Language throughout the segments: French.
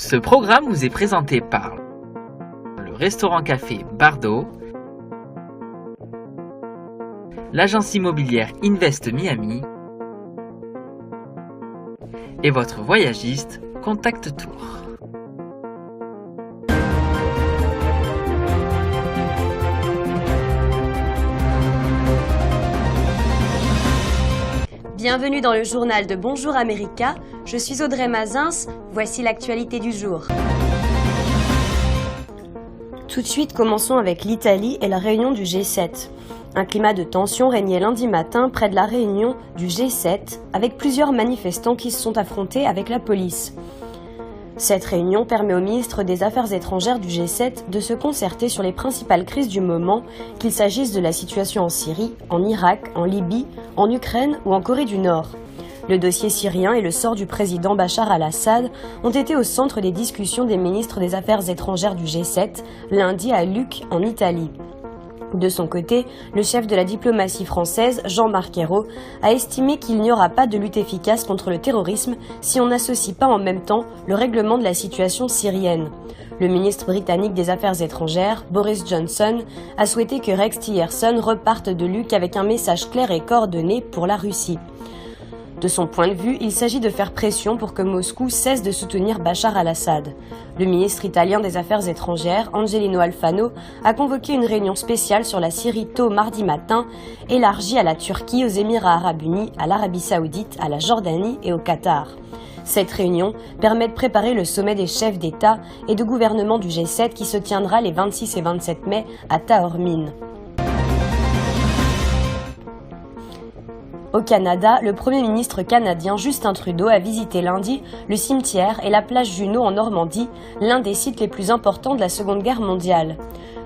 Ce programme vous est présenté par le restaurant-café Bardot, l'agence immobilière Invest Miami et votre voyagiste Contact Tour. Bienvenue dans le journal de Bonjour America, je suis Audrey Mazins, voici l'actualité du jour. Tout de suite, commençons avec l'Italie et la réunion du G7. Un climat de tension régnait lundi matin près de la réunion du G7, avec plusieurs manifestants qui se sont affrontés avec la police. Cette réunion permet au ministre des Affaires étrangères du G7 de se concerter sur les principales crises du moment, qu'il s'agisse de la situation en Syrie, en Irak, en Libye, en Ukraine ou en Corée du Nord. Le dossier syrien et le sort du président Bachar al-Assad ont été au centre des discussions des ministres des Affaires étrangères du G7, lundi à Lucques, en Italie. De son côté, le chef de la diplomatie française, Jean-Marc Ayrault, a estimé qu'il n'y aura pas de lutte efficace contre le terrorisme si on n'associe pas en même temps le règlement de la situation syrienne. Le ministre britannique des Affaires étrangères, Boris Johnson, a souhaité que Rex Tillerson reparte de Lucques avec un message clair et coordonné pour la Russie. De son point de vue, il s'agit de faire pression pour que Moscou cesse de soutenir Bachar al-Assad. Le ministre italien des Affaires étrangères, Angelino Alfano, a convoqué une réunion spéciale sur la Syrie tôt mardi matin, élargie à la Turquie, aux Émirats arabes unis, à l'Arabie saoudite, à la Jordanie et au Qatar. Cette réunion permet de préparer le sommet des chefs d'État et de gouvernement du G7 qui se tiendra les 26 et 27 mai à Taormine. Au Canada, le Premier ministre canadien Justin Trudeau a visité lundi le cimetière et la plage Juno en Normandie, l'un des sites les plus importants de la Seconde Guerre mondiale.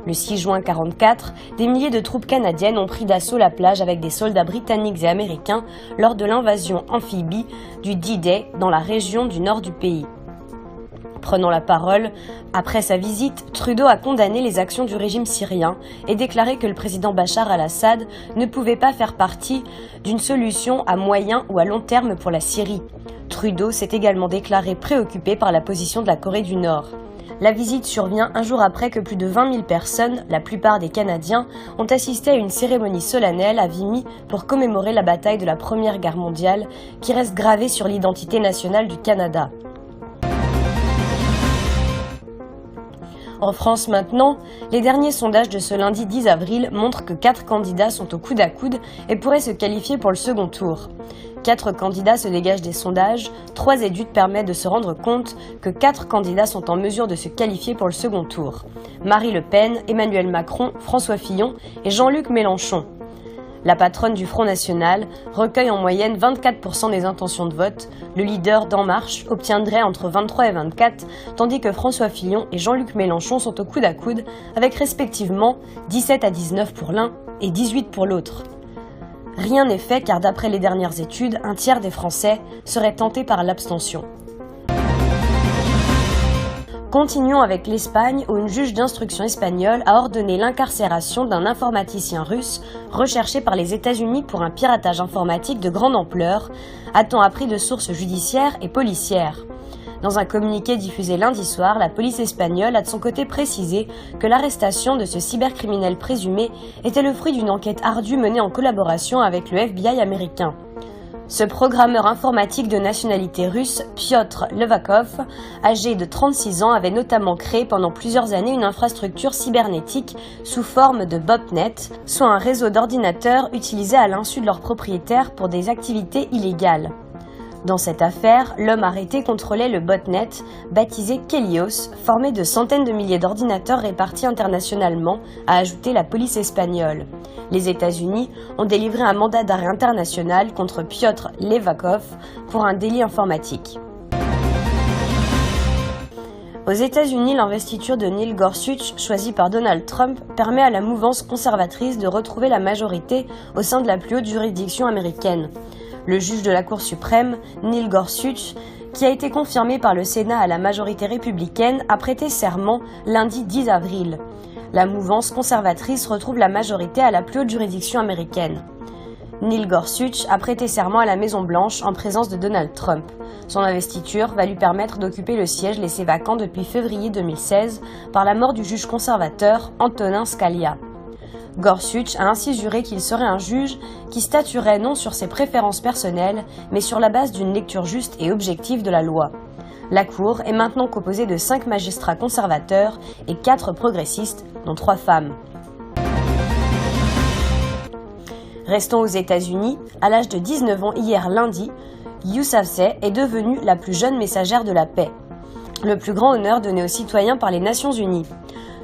Le 6 juin 1944, des milliers de troupes canadiennes ont pris d'assaut la plage avec des soldats britanniques et américains lors de l'invasion amphibie du D-Day dans la région du nord du pays. Prenant la parole, après sa visite, Trudeau a condamné les actions du régime syrien et déclaré que le président Bachar al-Assad ne pouvait pas faire partie d'une solution à moyen ou à long terme pour la Syrie. Trudeau s'est également déclaré préoccupé par la position de la Corée du Nord. La visite survient un jour après que plus de 20 000 personnes, la plupart des Canadiens, ont assisté à une cérémonie solennelle à Vimy pour commémorer la bataille de la Première Guerre mondiale qui reste gravée sur l'identité nationale du Canada. En France maintenant, les derniers sondages de ce lundi 10 avril montrent que 4 candidats sont au coude à coude et pourraient se qualifier pour le second tour. 4 candidats se dégagent des sondages, 3 études permettent de se rendre compte que 4 candidats sont en mesure de se qualifier pour le second tour. Marine Le Pen, Emmanuel Macron, François Fillon et Jean-Luc Mélenchon. La patronne du Front National recueille en moyenne 24% des intentions de vote. Le leader d'En Marche obtiendrait entre 23 et 24, tandis que François Fillon et Jean-Luc Mélenchon sont au coude à coude, avec respectivement 17 à 19 pour l'un et 18 pour l'autre. Rien n'est fait car d'après les dernières études, un tiers des Français seraient tentés par l'abstention. Continuons avec l'Espagne où une juge d'instruction espagnole a ordonné l'incarcération d'un informaticien russe recherché par les États-Unis pour un piratage informatique de grande ampleur, a-t-on appris de sources judiciaires et policières. Dans un communiqué diffusé lundi soir, la police espagnole a de son côté précisé que l'arrestation de ce cybercriminel présumé était le fruit d'une enquête ardue menée en collaboration avec le FBI américain. Ce programmeur informatique de nationalité russe, Piotr Levakov, âgé de 36 ans, avait notamment créé pendant plusieurs années une infrastructure cybernétique sous forme de botnet, soit un réseau d'ordinateurs utilisé à l'insu de leurs propriétaires pour des activités illégales. Dans cette affaire, l'homme arrêté contrôlait le botnet, baptisé Kelios, formé de centaines de milliers d'ordinateurs répartis internationalement, a ajouté la police espagnole. Les États-Unis ont délivré un mandat d'arrêt international contre Piotr Levakov pour un délit informatique. Aux États-Unis, l'investiture de Neil Gorsuch, choisi par Donald Trump, permet à la mouvance conservatrice de retrouver la majorité au sein de la plus haute juridiction américaine. Le juge de la Cour suprême, Neil Gorsuch, qui a été confirmé par le Sénat à la majorité républicaine, a prêté serment lundi 10 avril. La mouvance conservatrice retrouve la majorité à la plus haute juridiction américaine. Neil Gorsuch a prêté serment à la Maison-Blanche en présence de Donald Trump. Son investiture va lui permettre d'occuper le siège laissé vacant depuis février 2016 par la mort du juge conservateur Antonin Scalia. Gorsuch a ainsi juré qu'il serait un juge qui statuerait non sur ses préférences personnelles, mais sur la base d'une lecture juste et objective de la loi. La Cour est maintenant composée de 5 magistrats conservateurs et 4 progressistes, dont 3 femmes. Restons aux États-Unis. À l'âge de 19 ans hier lundi, Yousafzai est devenue la plus jeune messagère de la paix. Le plus grand honneur donné aux citoyens par les Nations Unies.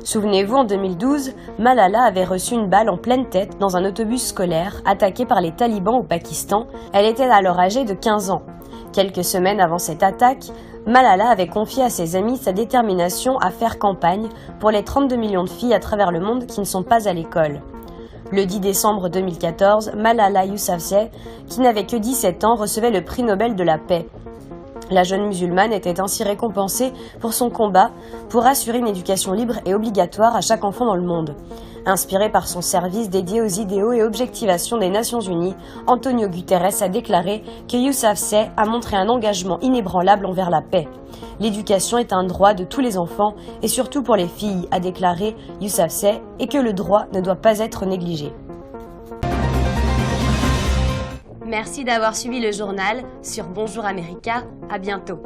Souvenez-vous, en 2012, Malala avait reçu une balle en pleine tête dans un autobus scolaire attaqué par les talibans au Pakistan. Elle était alors âgée de 15 ans. Quelques semaines avant cette attaque, Malala avait confié à ses amis sa détermination à faire campagne pour les 32 millions de filles à travers le monde qui ne sont pas à l'école. Le 10 décembre 2014, Malala Yousafzai, qui n'avait que 17 ans, recevait le prix Nobel de la paix. La jeune musulmane était ainsi récompensée pour son combat pour assurer une éducation libre et obligatoire à chaque enfant dans le monde. Inspiré par son service dédié aux idéaux et objectivations des Nations Unies, Antonio Guterres a déclaré que Yousafzai a montré un engagement inébranlable envers la paix. L'éducation est un droit de tous les enfants et surtout pour les filles, a déclaré Yousafzai, et que le droit ne doit pas être négligé. Merci d'avoir suivi le journal sur Bonjour America. À bientôt.